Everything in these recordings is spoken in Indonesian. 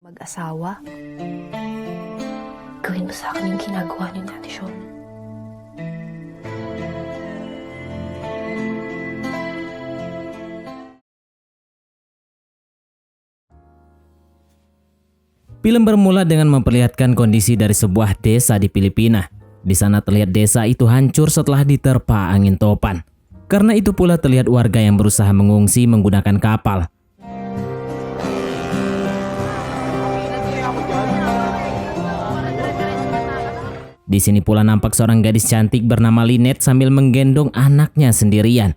mag-asawa. Gawin mo sa akin yung ginagawa niyo ni Ate Sean. Film bermula dengan memperlihatkan kondisi dari sebuah desa di Filipina. Di sana terlihat desa itu hancur setelah diterpa angin topan. Karena itu pula terlihat warga yang berusaha mengungsi menggunakan kapal. Di sini pula nampak seorang gadis cantik bernama Lynette sambil menggendong anaknya sendirian.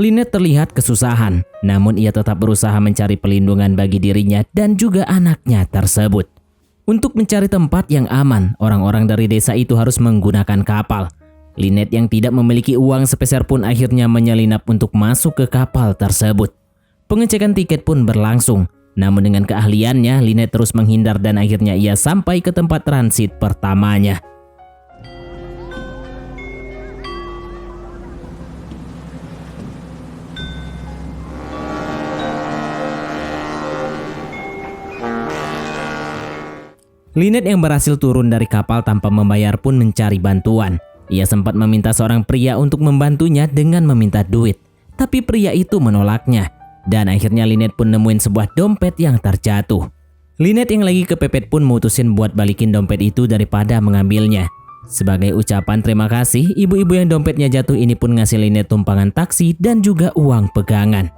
Lynette terlihat kesusahan, namun ia tetap berusaha mencari pelindungan bagi dirinya dan juga anaknya tersebut. Untuk mencari tempat yang aman, orang-orang dari desa itu harus menggunakan kapal. Lynette yang tidak memiliki uang sepeser pun akhirnya menyelinap untuk masuk ke kapal tersebut. Pengecekan tiket pun berlangsung, namun dengan keahliannya Lynette terus menghindar dan akhirnya ia sampai ke tempat transit pertamanya. Lynette yang berhasil turun dari kapal tanpa membayar pun mencari bantuan. Ia sempat meminta seorang pria untuk membantunya dengan meminta duit. Tapi pria itu menolaknya. Dan akhirnya Lynette pun nemuin sebuah dompet yang terjatuh. Lynette yang lagi kepepet pun mutusin buat balikin dompet itu daripada mengambilnya. Sebagai ucapan terima kasih, ibu-ibu yang dompetnya jatuh ini pun ngasih Lynette tumpangan taksi dan juga uang pegangan.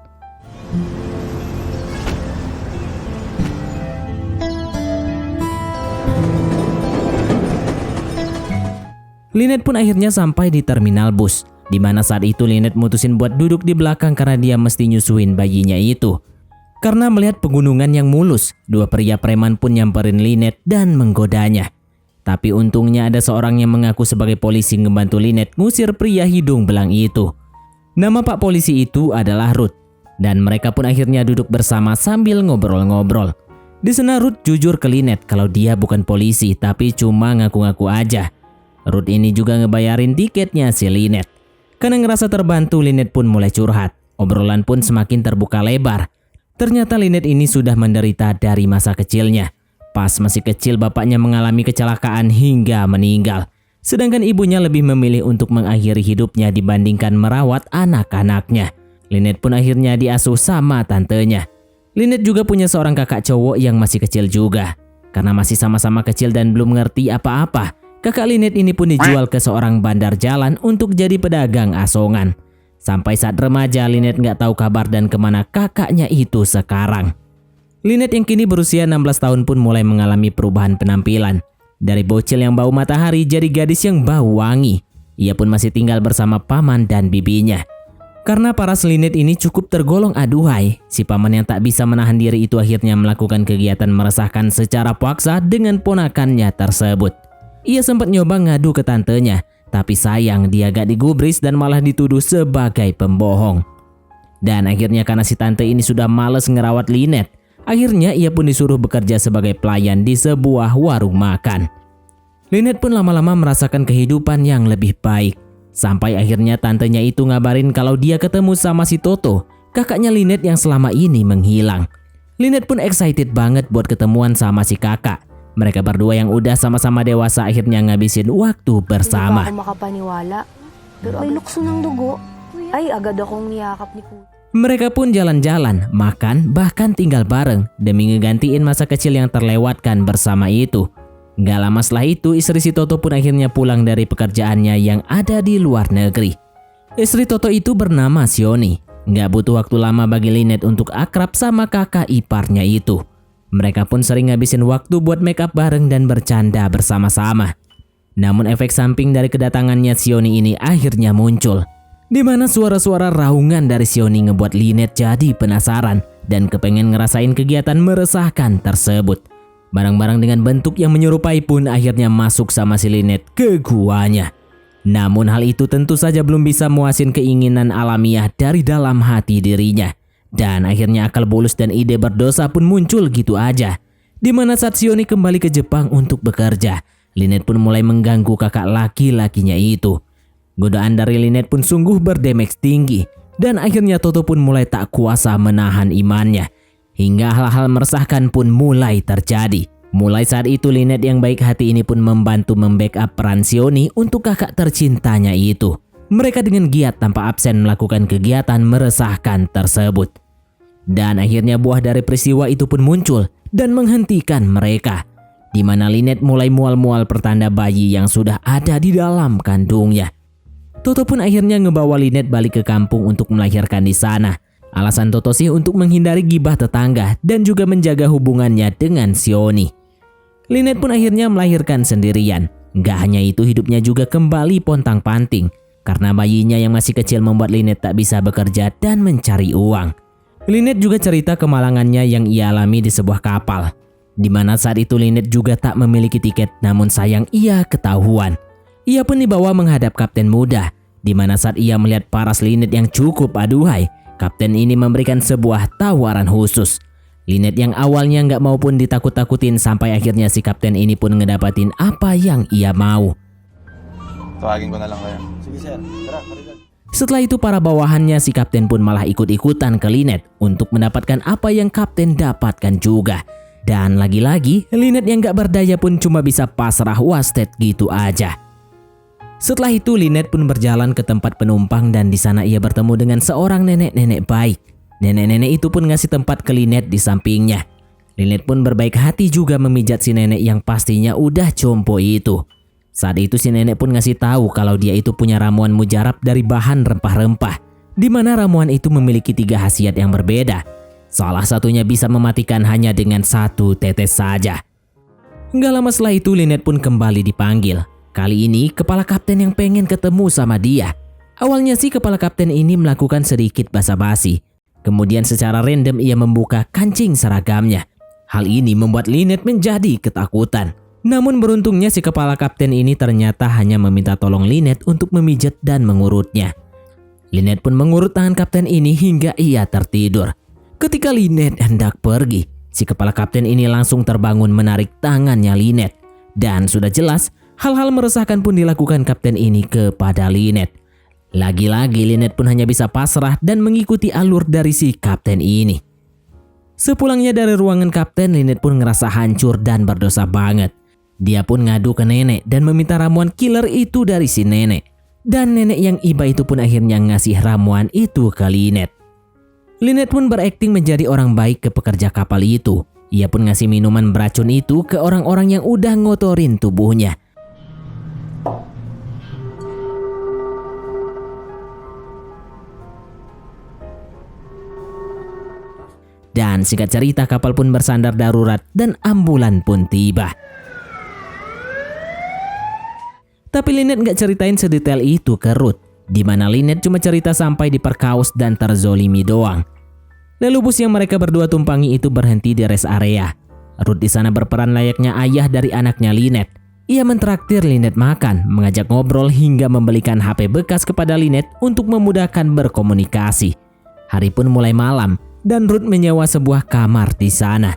Lynette pun akhirnya sampai di terminal bus, di mana saat itu Lynette mutusin buat duduk di belakang karena dia mesti nyusuin bayinya itu. Karena melihat pegunungan yang mulus, dua pria preman pun nyamperin Lynette dan menggodanya. Tapi untungnya ada seorang yang mengaku sebagai polisi ngebantu Lynette ngusir pria hidung belang itu. Nama pak polisi itu adalah Ruth, dan mereka pun akhirnya duduk bersama sambil ngobrol-ngobrol. Di sana Ruth jujur ke Lynette kalau dia bukan polisi tapi cuma ngaku-ngaku aja. Ruth ini juga ngebayarin tiketnya si Lynette. Karena ngerasa terbantu, Lynette pun mulai curhat. Obrolan pun semakin terbuka lebar. Ternyata Lynette ini sudah menderita dari masa kecilnya. Pas masih kecil bapaknya mengalami kecelakaan hingga meninggal. Sedangkan ibunya lebih memilih untuk mengakhiri hidupnya dibandingkan merawat anak-anaknya. Lynette pun akhirnya diasuh sama tantenya. Lynette juga punya seorang kakak cowok yang masih kecil juga. Karena masih sama-sama kecil dan belum ngerti apa-apa, kakak Lynette ini pun dijual ke seorang bandar jalan untuk jadi pedagang asongan. Sampai saat remaja, Lynette nggak tahu kabar dan kemana kakaknya itu sekarang. Lynette yang kini berusia 16 tahun pun mulai mengalami perubahan penampilan. Dari bocil yang bau matahari jadi gadis yang bau wangi. Ia pun masih tinggal bersama paman dan bibinya. Karena paras Lynette ini cukup tergolong aduhai, si paman yang tak bisa menahan diri itu akhirnya melakukan kegiatan meresahkan secara paksa dengan ponakannya tersebut. Ia sempat nyoba ngadu ke tantenya, tapi sayang dia gak digubris dan malah dituduh sebagai pembohong. Dan akhirnya karena si tante ini sudah males ngerawat Lynette, akhirnya ia pun disuruh bekerja sebagai pelayan di sebuah warung makan. Lynette pun lama-lama merasakan kehidupan yang lebih baik. Sampai akhirnya tantenya itu ngabarin kalau dia ketemu sama si Toto, kakaknya Lynette yang selama ini menghilang. Lynette pun excited banget buat ketemuan sama si kakak. Mereka berdua yang udah sama-sama dewasa akhirnya ngabisin waktu bersama. Hindi pa ako makapaniwala. Pero ay lukso ng dugo. Ay agad akong niyakap ni Kuya. Mereka pun jalan-jalan, makan, bahkan tinggal bareng demi ngegantiin masa kecil yang terlewatkan bersama itu. Gak lama setelah itu, istri si Toto pun akhirnya pulang dari pekerjaannya yang ada di luar negeri. Istri Toto itu bernama Sioni. Gak butuh waktu lama bagi Lynette untuk akrab sama kakak iparnya itu. Mereka pun sering ngabisin waktu buat make up bareng dan bercanda bersama-sama. Namun efek samping dari kedatangannya Sioni ini akhirnya muncul. Di mana suara-suara raungan dari Sioni ngebuat Lynette jadi penasaran dan kepengen ngerasain kegiatan meresahkan tersebut. Barang-barang dengan bentuk yang menyerupai pun akhirnya masuk sama si Lynette ke guanya. Namun hal itu tentu saja belum bisa muasin keinginan alamiah dari dalam hati dirinya. Dan akhirnya akal bulus dan ide berdosa pun muncul gitu aja. Di mana saat Sioni kembali ke Jepang untuk bekerja, Lynette pun mulai mengganggu kakak laki-lakinya itu. Godaan dari Lynette pun sungguh berdamage tinggi. Dan akhirnya Toto pun mulai tak kuasa menahan imannya. hingga hal-hal meresahkan pun mulai terjadi. Mulai saat itu Lynette yang baik hati ini pun membantu membackup peran Sioni untuk kakak tercintanya itu. Mereka dengan giat tanpa absen melakukan kegiatan meresahkan tersebut. Dan akhirnya buah dari peristiwa itu pun muncul dan menghentikan mereka, di mana Lynette mulai mual-mual pertanda bayi yang sudah ada di dalam kandungnya. Toto pun akhirnya ngebawa Lynette balik ke kampung untuk melahirkan di sana. Alasan Toto sih untuk menghindari gibah tetangga dan juga menjaga hubungannya dengan Sioni. Lynette pun akhirnya melahirkan sendirian. Gak hanya itu, hidupnya juga kembali pontang-panting karena bayinya yang masih kecil membuat Lynette tak bisa bekerja dan mencari uang. Lynette juga cerita kemalangannya yang ia alami di sebuah kapal, di mana saat itu Lynette juga tak memiliki tiket, namun sayang ia ketahuan. Ia pun dibawa menghadap kapten muda, di mana saat ia melihat paras Lynette yang cukup aduhai, kapten ini memberikan sebuah tawaran khusus. Lynette yang awalnya nggak mau pun ditakut-takutin sampai akhirnya si kapten ini pun ngedapatin apa yang ia mau. Tawagin ko na lang kayo. Sige sir, tara, karigan. Setelah itu para bawahannya si kapten pun malah ikut-ikutan ke Lynette untuk mendapatkan apa yang kapten dapatkan juga. Dan lagi-lagi Lynette yang nggak berdaya pun cuma bisa pasrah wasted gitu aja. Setelah itu Lynette pun berjalan ke tempat penumpang dan di sana ia bertemu dengan seorang nenek-nenek baik. Nenek-nenek itu pun ngasih tempat ke Lynette di sampingnya. Lynette pun berbaik hati juga memijat si nenek yang pastinya udah jompo itu. Saat itu si nenek pun ngasih tahu kalau dia itu punya ramuan mujarab dari bahan rempah-rempah, di mana ramuan itu memiliki 3 khasiat yang berbeda. Salah satunya bisa mematikan hanya dengan 1 tetes saja. Nggak lama setelah itu Lynette pun kembali dipanggil. Kali ini kepala kapten yang pengen ketemu sama dia. Awalnya sih kepala kapten ini melakukan sedikit basa-basi. Kemudian secara random ia membuka kancing seragamnya. Hal ini membuat Lynette menjadi ketakutan. Namun beruntungnya si kepala kapten ini ternyata hanya meminta tolong Lynette untuk memijat dan mengurutnya. Lynette pun mengurut tangan kapten ini hingga ia tertidur. Ketika Lynette hendak pergi, si kepala kapten ini langsung terbangun menarik tangannya Lynette. Dan sudah jelas hal-hal meresahkan pun dilakukan kapten ini kepada Lynette. Lagi-lagi Lynette pun hanya bisa pasrah dan mengikuti alur dari si kapten ini. Sepulangnya dari ruangan kapten, Lynette pun ngerasa hancur dan berdosa banget. Dia pun ngadu ke nenek dan meminta ramuan killer itu dari si nenek. Dan nenek yang iba itu pun akhirnya ngasih ramuan itu ke Lynette. Lynette pun berakting menjadi orang baik ke pekerja kapal itu. Ia pun ngasih minuman beracun itu ke orang-orang yang udah ngotorin tubuhnya. Dan singkat cerita kapal pun bersandar darurat dan ambulan pun tiba. Tapi Lynette nggak ceritain sedetail itu ke Ruth, di mana Lynette cuma cerita sampai diperkaos dan terzolimi doang. Lalu bus yang mereka berdua tumpangi itu berhenti di rest area. Ruth di sana berperan layaknya ayah dari anaknya Lynette. Ia mentraktir Lynette makan, mengajak ngobrol hingga membelikan HP bekas kepada Lynette untuk memudahkan berkomunikasi. Hari pun mulai malam dan Ruth menyewa sebuah kamar di sana.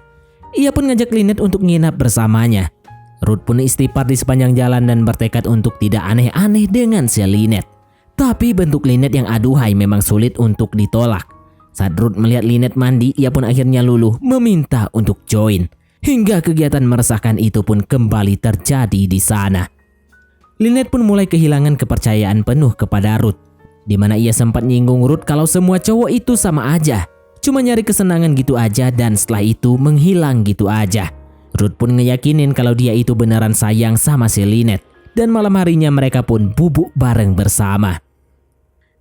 Ia pun ngajak Lynette untuk nginap bersamanya. Ruth pun istighfar di sepanjang jalan dan bertekad untuk tidak aneh-aneh dengan si Lynette. Tapi bentuk Lynette yang aduhai memang sulit untuk ditolak. Saat Ruth melihat Lynette mandi, ia pun akhirnya luluh meminta untuk join. Hingga kegiatan meresahkan itu pun kembali terjadi di sana. Lynette pun mulai kehilangan kepercayaan penuh kepada Ruth, di mana ia sempat nyinggung Ruth kalau semua cowok itu sama aja. Cuma nyari kesenangan gitu aja dan setelah itu menghilang gitu aja. Ruth pun ngeyakinin kalau dia itu beneran sayang sama si Lynette. Dan malam harinya mereka pun bubuk bareng bersama.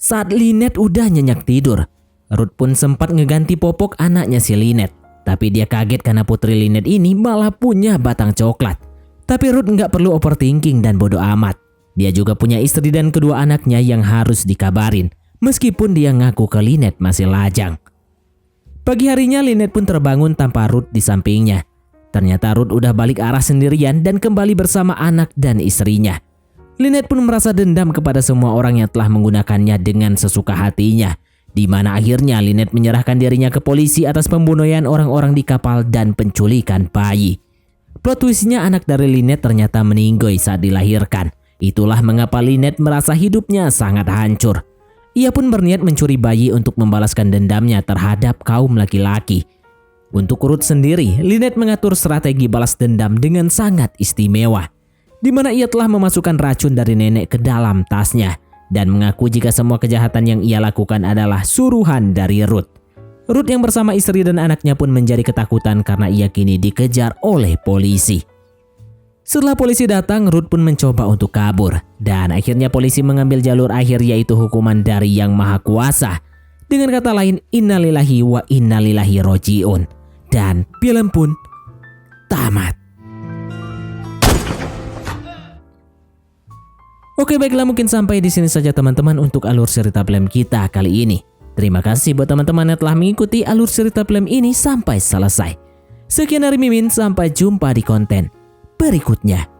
Saat Lynette udah nyenyak tidur, Ruth pun sempat ngeganti popok anaknya si Lynette. Tapi dia kaget karena putri Lynette ini malah punya batang coklat. Tapi Ruth nggak perlu overthinking dan bodoh amat. Dia juga punya istri dan kedua anaknya yang harus dikabarin. Meskipun dia ngaku ke Lynette masih lajang. Pagi harinya Lynette pun terbangun tanpa Ruth di sampingnya. Ternyata Ruth udah balik arah sendirian dan kembali bersama anak dan istrinya. Lynette pun merasa dendam kepada semua orang yang telah menggunakannya dengan sesuka hatinya. Di mana akhirnya Lynette menyerahkan dirinya ke polisi atas pembunuhan orang-orang di kapal dan penculikan bayi. Plot twistnya anak dari Lynette ternyata meninggoy saat dilahirkan. Itulah mengapa Lynette merasa hidupnya sangat hancur. Ia pun berniat mencuri bayi untuk membalaskan dendamnya terhadap kaum laki-laki. Untuk Ruth sendiri, Lynette mengatur strategi balas dendam dengan sangat istimewa, di mana ia telah memasukkan racun dari nenek ke dalam tasnya dan mengaku jika semua kejahatan yang ia lakukan adalah suruhan dari Ruth. Ruth yang bersama istri dan anaknya pun menjadi ketakutan karena ia kini dikejar oleh polisi. Setelah polisi datang, Ruth pun mencoba untuk kabur dan akhirnya polisi mengambil jalur akhir yaitu hukuman dari Yang Maha Kuasa. Dengan kata lain, innalillahi wa innalillahi rojiun. Dan film pun tamat. Oke, baiklah, mungkin sampai di sini saja teman-teman untuk alur cerita film kita kali ini. Terima kasih buat teman-teman yang telah mengikuti alur cerita film ini sampai selesai. Sekian dari Mimin, sampai jumpa di konten berikutnya.